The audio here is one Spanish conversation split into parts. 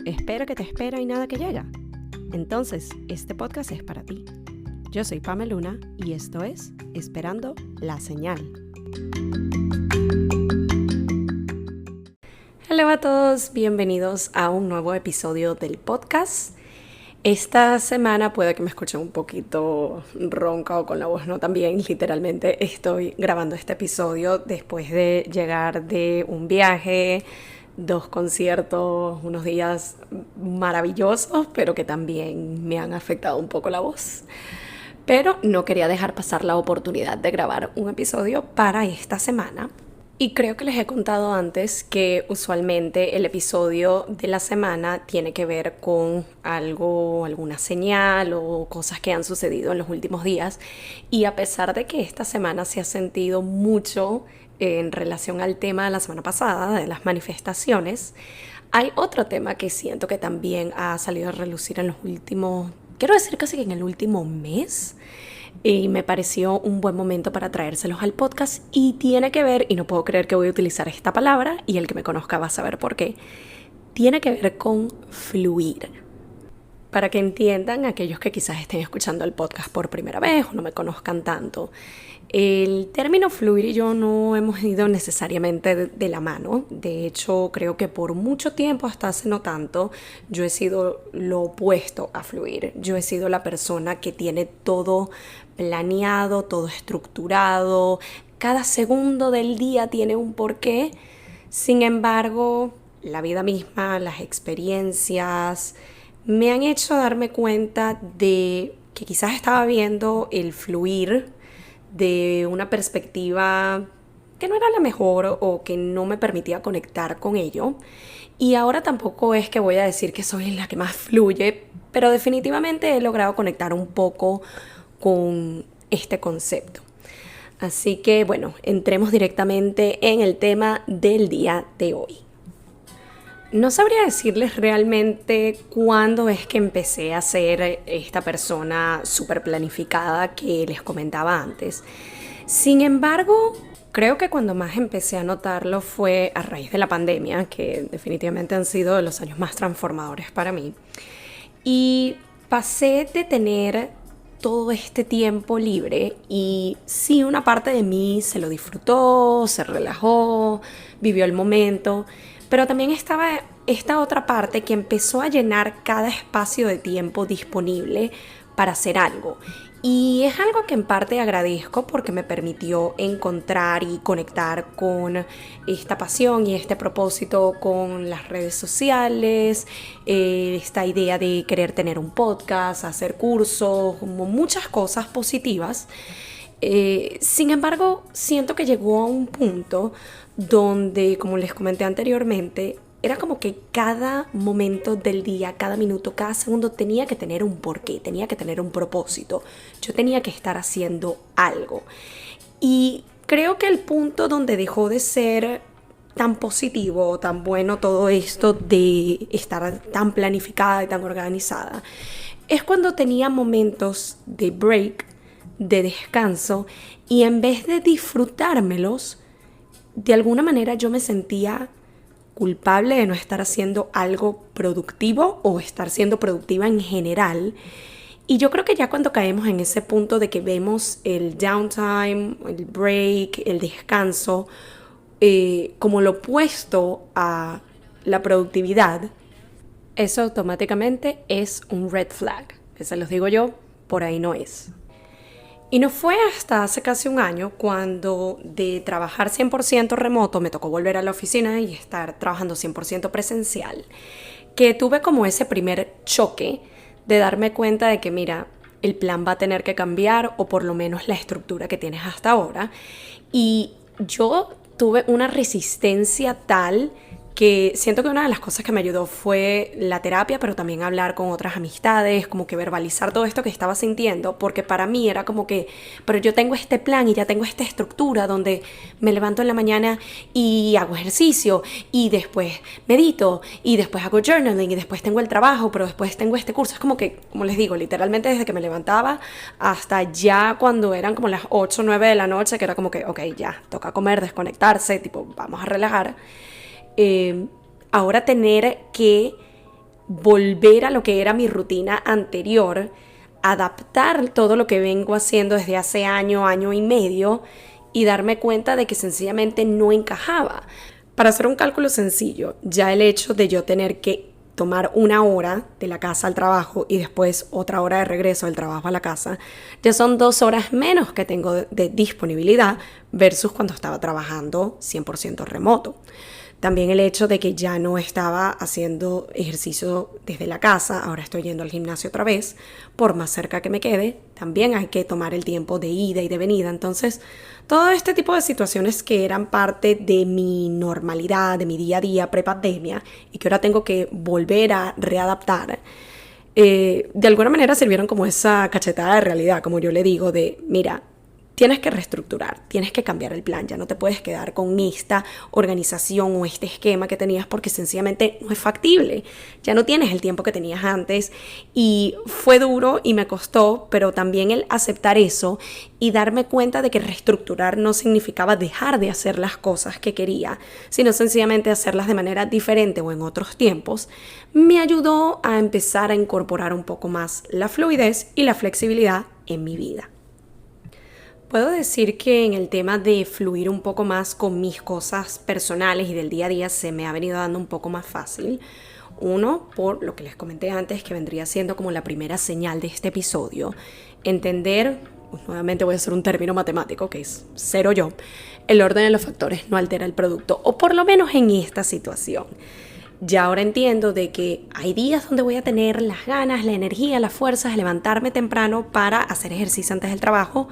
Espera que te espera y nada que llega. Entonces, este podcast es para ti. Yo soy Pamela Luna y esto es Esperando la Señal. Hola a todos, bienvenidos a un nuevo episodio del podcast. Esta semana puede que me escuchen un poquito ronca o con la voz no tan bien. Literalmente estoy grabando este episodio después de llegar de un viaje, 2 conciertos, unos días maravillosos, pero que también me han afectado un poco la voz. Pero no quería dejar pasar la oportunidad de grabar un episodio para esta semana. Y creo que les he contado antes que usualmente el episodio de la semana tiene que ver con algo, alguna señal o cosas que han sucedido en los últimos días. Y a pesar de que esta semana se ha sentido mucho en relación al tema de la semana pasada, de las manifestaciones, hay otro tema que siento que también ha salido a relucir en los últimos, quiero decir casi que en el último mes. Y me pareció un buen momento para traérselos al podcast y tiene que ver, y no puedo creer que voy a utilizar esta palabra y el que me conozca va a saber por qué, tiene que ver con fluir. Para que entiendan aquellos que quizás estén escuchando el podcast por primera vez o no me conozcan tanto, el término fluir y yo no hemos ido necesariamente de la mano. De hecho, creo que por mucho tiempo, hasta hace no tanto, yo he sido lo opuesto a fluir. Yo he sido la persona que tiene todo planeado, todo estructurado. Cada segundo del día tiene un porqué. Sin embargo, la vida misma, las experiencias, me han hecho darme cuenta de que quizás estaba viendo el fluir de una perspectiva que no era la mejor o que no me permitía conectar con ello. Y ahora tampoco es que voy a decir que soy la que más fluye, pero definitivamente he logrado conectar un poco con este concepto. Así que bueno, entremos directamente en el tema del día de hoy. No sabría decirles realmente cuándo es que empecé a ser esta persona súper planificada que les comentaba antes. Sin embargo, creo que cuando más empecé a notarlo fue a raíz de la pandemia, que definitivamente han sido de los años más transformadores para mí. Y pasé de tener todo este tiempo libre y sí, una parte de mí se lo disfrutó, se relajó, vivió el momento. Pero también estaba esta otra parte que empezó a llenar cada espacio de tiempo disponible para hacer algo. Y es algo que en parte agradezco porque me permitió encontrar y conectar con esta pasión y este propósito con las redes sociales, esta idea de querer tener un podcast, hacer cursos, como muchas cosas positivas. Sin embargo, siento que llegó a un punto donde, como les comenté anteriormente, era como que cada momento del día, cada minuto, cada segundo tenía que tener un porqué, tenía que tener un propósito. Yo tenía que estar haciendo algo. Y creo que el punto donde dejó de ser tan positivo, tan bueno todo esto de estar tan planificada y tan organizada, es cuando tenía momentos de break, de descanso, y en vez de disfrutármelos, de alguna manera yo me sentía culpable de no estar haciendo algo productivo o estar siendo productiva en general. Y yo creo que ya cuando caemos en ese punto de que vemos el downtime, el break, el descanso, como lo opuesto a la productividad, eso automáticamente es un red flag. Que se los digo yo, por ahí no es. Y no fue hasta hace casi un año cuando de trabajar 100% remoto me tocó volver a la oficina y estar trabajando 100% presencial, que tuve como ese primer choque de darme cuenta de que mira, el plan va a tener que cambiar o por lo menos la estructura que tienes hasta ahora. Y yo tuve una resistencia tal que siento que una de las cosas que me ayudó fue la terapia, pero también hablar con otras amistades, como que verbalizar todo esto que estaba sintiendo, porque para mí era como que, pero yo tengo este plan y ya tengo esta estructura donde me levanto en la mañana y hago ejercicio y después medito y después hago journaling y después tengo el trabajo, pero después tengo este curso. Es como que, como les digo, literalmente desde que me levantaba hasta ya cuando eran como las 8 o 9 de la noche, que era como que, ok, ya, toca comer, desconectarse, tipo, vamos a relajar. Ahora tener que volver a lo que era mi rutina anterior, adaptar todo lo que vengo haciendo desde hace año y medio y darme cuenta de que sencillamente no encajaba. Para hacer un cálculo sencillo, ya el hecho de yo tener que tomar una hora de la casa al trabajo y después otra hora de regreso del trabajo a la casa, ya son 2 horas menos que tengo de disponibilidad versus cuando estaba trabajando 100% remoto. También el hecho de que ya no estaba haciendo ejercicio desde la casa, ahora estoy yendo al gimnasio otra vez, por más cerca que me quede, también hay que tomar el tiempo de ida y de venida. Entonces, todo este tipo de situaciones que eran parte de mi normalidad, de mi día a día prepandemia, y que ahora tengo que volver a readaptar, de alguna manera sirvieron como esa cachetada de realidad, como yo le digo, de mira, tienes que reestructurar, tienes que cambiar el plan, ya no te puedes quedar con esta organización o este esquema que tenías porque sencillamente no es factible, ya no tienes el tiempo que tenías antes y fue duro y me costó, pero también el aceptar eso y darme cuenta de que reestructurar no significaba dejar de hacer las cosas que quería, sino sencillamente hacerlas de manera diferente o en otros tiempos, me ayudó a empezar a incorporar un poco más la fluidez y la flexibilidad en mi vida. Puedo decir que en el tema de fluir un poco más con mis cosas personales y del día a día se me ha venido dando un poco más fácil. Uno, por lo que les comenté antes, que vendría siendo como la primera señal de este episodio. Entender, nuevamente voy a hacer un término matemático que es cero yo, el orden de los factores no altera el producto, o por lo menos en esta situación. Ya ahora entiendo de que hay días donde voy a tener las ganas, la energía, las fuerzas de levantarme temprano para hacer ejercicio antes del trabajo.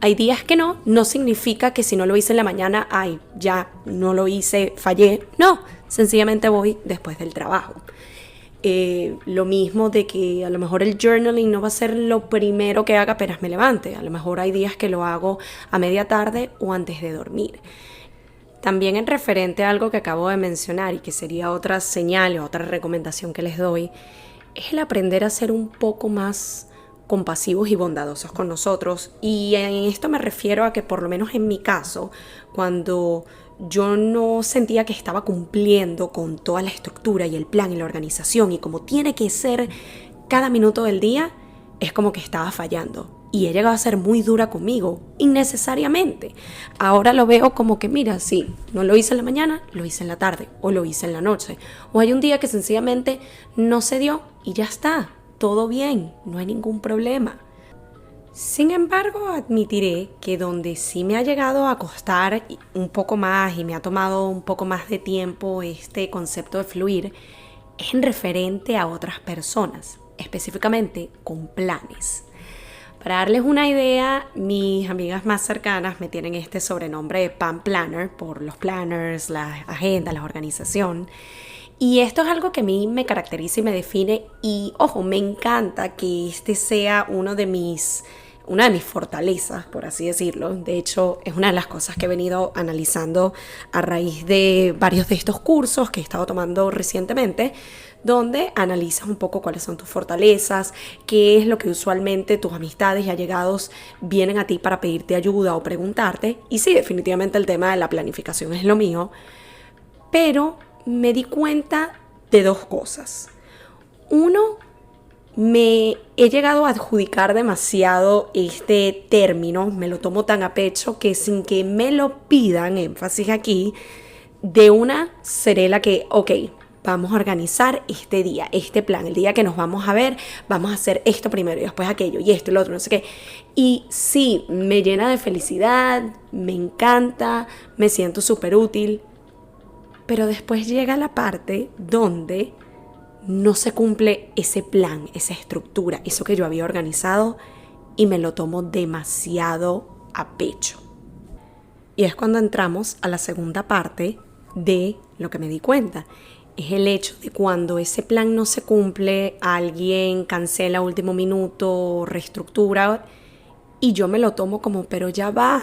Hay días que no significa que si no lo hice en la mañana, ay, ya no lo hice, fallé. No, sencillamente voy después del trabajo. Lo mismo de que a lo mejor el journaling no va a ser lo primero que haga apenas me levante. A lo mejor hay días que lo hago a media tarde o antes de dormir. También en referente a algo que acabo de mencionar y que sería otra señal o otra recomendación que les doy, es el aprender a ser un poco más compasivos y bondadosos con nosotros. Y en esto me refiero a que por lo menos en mi caso, cuando yo no sentía que estaba cumpliendo con toda la estructura y el plan y la organización y como tiene que ser cada minuto del día, es como que estaba fallando. Y he llegado a ser muy dura conmigo, innecesariamente. Ahora lo veo como que, mira, sí, no lo hice en la mañana, lo hice en la tarde o lo hice en la noche. O hay un día que sencillamente no se dio y ya está, todo bien, no hay ningún problema. Sin embargo, admitiré que donde sí me ha llegado a costar un poco más y me ha tomado un poco más de tiempo este concepto de fluir es en referente a otras personas, específicamente con planes. Para darles una idea, mis amigas más cercanas me tienen este sobrenombre de Pan Planner por los planners, las agendas, la organización. Y esto es algo que a mí me caracteriza y me define y, ojo, me encanta que este sea una de mis fortalezas, por así decirlo. De hecho, es una de las cosas que he venido analizando a raíz de varios de estos cursos que he estado tomando recientemente, donde analizas un poco cuáles son tus fortalezas, qué es lo que usualmente tus amistades y allegados vienen a ti para pedirte ayuda o preguntarte. Y sí, definitivamente el tema de la planificación es lo mío, pero me di cuenta de 2 cosas. Uno, me he llegado a adjudicar demasiado este término, me lo tomo tan a pecho que sin que me lo pidan, énfasis aquí, de una seré la que, ok, vamos a organizar este día, este plan, el día que nos vamos a ver, vamos a hacer esto primero y después aquello y esto y lo otro, no sé qué. Y sí, me llena de felicidad, me encanta, me siento súper útil, pero después llega la parte donde no se cumple ese plan, esa estructura, eso que yo había organizado y me lo tomo demasiado a pecho. Y es cuando entramos a la segunda parte de lo que me di cuenta. Es el hecho de cuando ese plan no se cumple, alguien cancela a último minuto, reestructura y yo me lo tomo como, pero ya va.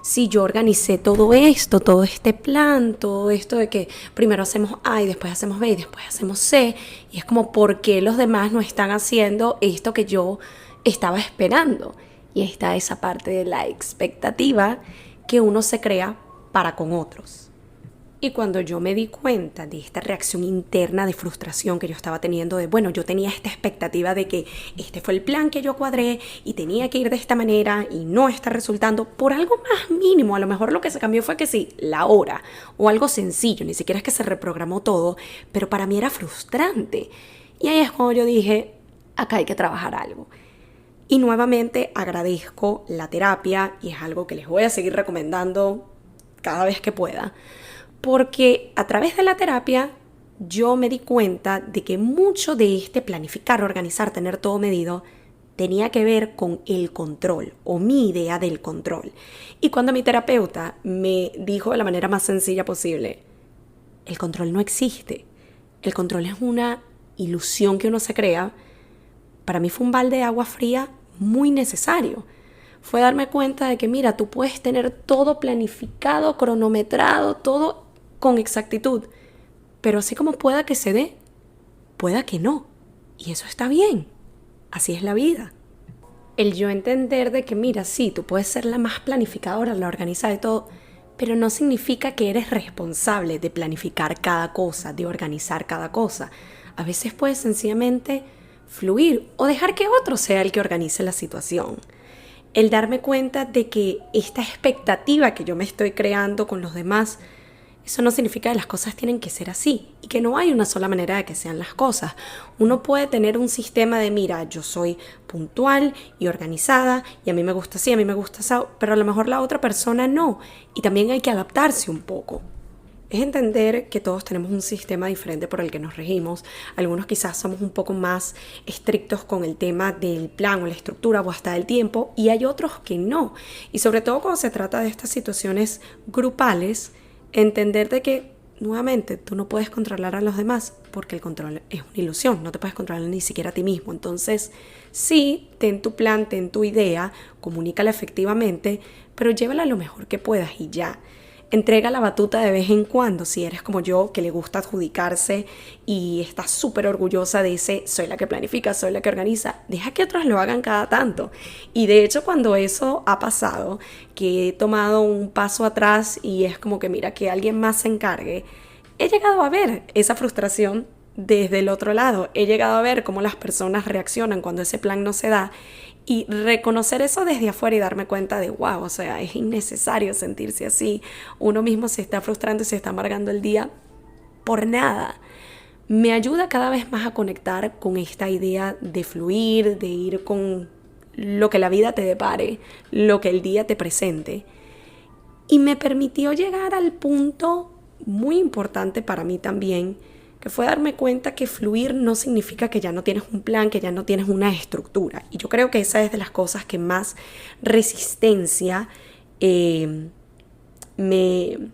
Si yo organicé todo esto, todo este plan, todo esto de que primero hacemos A y después hacemos B y después hacemos C, y es como, ¿por qué los demás no están haciendo esto que yo estaba esperando? Y está esa parte de la expectativa que uno se crea para con otros. Y cuando yo me di cuenta de esta reacción interna de frustración que yo estaba teniendo, de bueno, yo tenía esta expectativa de que este fue el plan que yo cuadré y tenía que ir de esta manera y no está resultando por algo más mínimo. A lo mejor lo que se cambió fue que sí, la hora o algo sencillo, ni siquiera es que se reprogramó todo, pero para mí era frustrante. Y ahí es cuando yo dije, acá hay que trabajar algo. Y nuevamente agradezco la terapia y es algo que les voy a seguir recomendando cada vez que pueda. Porque a través de la terapia yo me di cuenta de que mucho de este planificar, organizar, tener todo medido, tenía que ver con el control o mi idea del control. Y cuando mi terapeuta me dijo de la manera más sencilla posible, el control no existe, el control es una ilusión que uno se crea, para mí fue un balde de agua fría muy necesario. Fue darme cuenta de que mira, tú puedes tener todo planificado, cronometrado, todo con exactitud, pero así como pueda que se dé, pueda que no, y eso está bien, así es la vida. El yo entender de que mira, sí, tú puedes ser la más planificadora, la organizada y todo, pero no significa que eres responsable de planificar cada cosa, de organizar cada cosa. A veces puedes sencillamente fluir o dejar que otro sea el que organice la situación. El darme cuenta de que esta expectativa que yo me estoy creando con los demás, eso no significa que las cosas tienen que ser así y que no hay una sola manera de que sean las cosas. Uno puede tener un sistema de, mira, yo soy puntual y organizada y a mí me gusta así, a mí me gusta así, pero a lo mejor la otra persona no. Y también hay que adaptarse un poco. Es entender que todos tenemos un sistema diferente por el que nos regimos. Algunos quizás somos un poco más estrictos con el tema del plan o la estructura o hasta del tiempo y hay otros que no. Y sobre todo cuando se trata de estas situaciones grupales, entender de que, nuevamente, tú no puedes controlar a los demás porque el control es una ilusión, no te puedes controlar ni siquiera a ti mismo. Entonces, sí, ten tu plan, ten tu idea, comunícala efectivamente, pero llévala lo mejor que puedas y ya. Entrega la batuta de vez en cuando, si eres como yo, que le gusta adjudicarse y estás súper orgullosa de ese soy la que planifica, soy la que organiza, deja que otros lo hagan cada tanto. Y de hecho cuando eso ha pasado, que he tomado un paso atrás y es como que mira, que alguien más se encargue, he llegado a ver esa frustración desde el otro lado, he llegado a ver cómo las personas reaccionan cuando ese plan no se da y reconocer eso desde afuera y darme cuenta de wow, o sea, es innecesario sentirse así. Uno mismo se está frustrando y se está amargando el día por nada. Me ayuda cada vez más a conectar con esta idea de fluir, de ir con lo que la vida te depare, lo que el día te presente. Y me permitió llegar al punto muy importante para mí también, que fue darme cuenta que fluir no significa que ya no tienes un plan, que ya no tienes una estructura. Y yo creo que esa es de las cosas que más resistencia me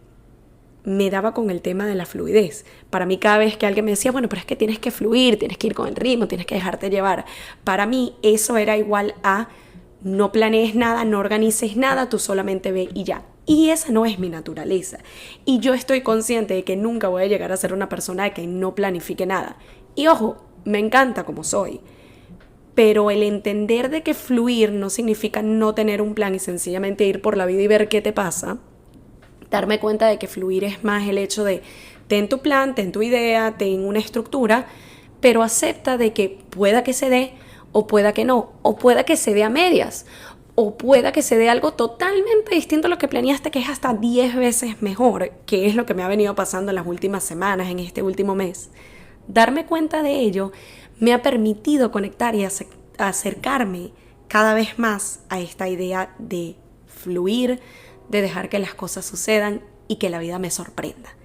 daba con el tema de la fluidez. Para mí cada vez que alguien me decía, bueno, pero es que tienes que fluir, tienes que ir con el ritmo, tienes que dejarte llevar. Para mí eso era igual a no planees nada, no organices nada, tú solamente ve y ya. Y esa no es mi naturaleza. Y yo estoy consciente de que nunca voy a llegar a ser una persona que no planifique nada. Y ojo, me encanta como soy. Pero el entender de que fluir no significa no tener un plan y sencillamente ir por la vida y ver qué te pasa, darme cuenta de que fluir es más el hecho de ten tu plan, ten tu idea, ten una estructura, pero acepta de que pueda que se dé o pueda que no, o pueda que se dé a medias, o pueda que se dé algo totalmente distinto a lo que planeaste, que es hasta 10 veces mejor, que es lo que me ha venido pasando en las últimas semanas, en este último mes. Darme cuenta de ello me ha permitido conectar y acercarme cada vez más a esta idea de fluir, de dejar que las cosas sucedan y que la vida me sorprenda.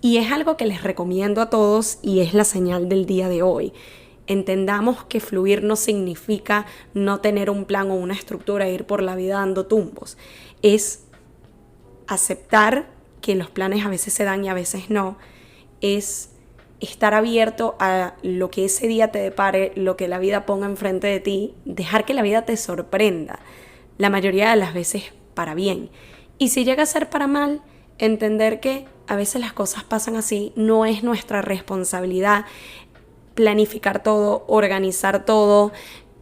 Y es algo que les recomiendo a todos y es la señal del día de hoy. Entendamos que fluir no significa no tener un plan o una estructura e ir por la vida dando tumbos. Es aceptar que los planes a veces se dan y a veces no. Es estar abierto a lo que ese día te depare, lo que la vida ponga enfrente de ti, dejar que la vida te sorprenda, la mayoría de las veces para bien. Y si llega a ser para mal, entender que a veces las cosas pasan así, no es nuestra responsabilidad planificar todo, organizar todo,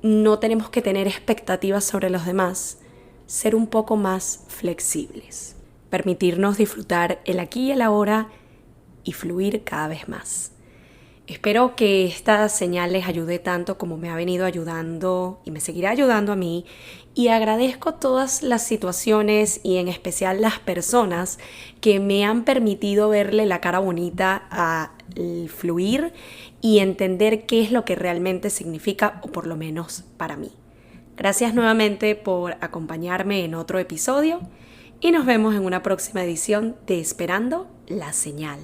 no tenemos que tener expectativas sobre los demás, ser un poco más flexibles, permitirnos disfrutar el aquí y el ahora y fluir cada vez más. Espero que esta señal les ayude tanto como me ha venido ayudando y me seguirá ayudando a mí, y agradezco todas las situaciones y en especial las personas que me han permitido verle la cara bonita al fluir y entender qué es lo que realmente significa, o por lo menos para mí. Gracias nuevamente por acompañarme en otro episodio y nos vemos en una próxima edición de Esperando la Señal.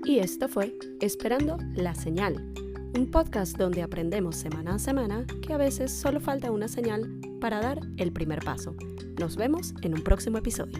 Y esto fue Esperando la Señal, un podcast donde aprendemos semana a semana que a veces solo falta una señal para dar el primer paso. Nos vemos en un próximo episodio.